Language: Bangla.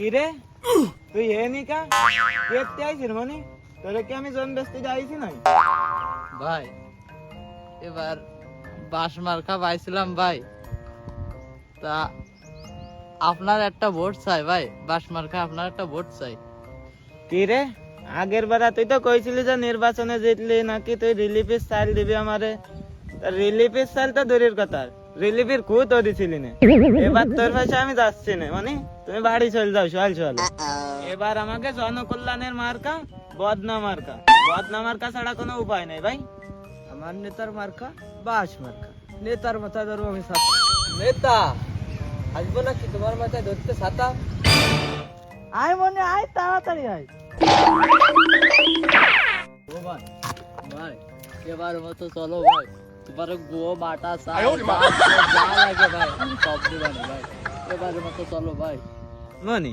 কি রে তুই হে নি কা কেতে আইছিস মানে তোরে কি আমি জন বেচতে যাইছি না ভাই এবার বাস মার্কা পাইছিলাম ভাই, তা আপনার একটা ভোট চাই ভাই, বাস মার্কা আপনার একটা ভোট চাই। কি রে আগের বার তুই তো কইছিলি যে নির্বাচনে জিতলি নাকি তুই রিলিফের চাল দিবি আমারে। রিলিফের চাল তো দূরের কথা, রিলিফের কু তো দিছিলি না। এবার তোর পয়সা আমি যাচ্ছি না, মানে তুমি বাড়ি চলে যাও সোয়াল সোয়াল। এবার আমাকে জনকল্যাণের মার্কা বদনা মার্কা, বদনা মার্কা ছাড়া কোনো উপায় নাই ভাই। আমার নেতার মার্কা বাস মার্কা, নেতার মাথায় ধরবো আমি ছাতা। নেতা আসবো নাকি তোমার মাথায় ধরতে ছাতা? আয় মনে আয়, তাড়াতাড়ি আয়। ও ভাই ভাই এবার মতো চলো ভাই, তোমার গো বাটা চা যা লাগে ভাই সব দিবানি ভাই, এবার মতো চলো ভাই। মনি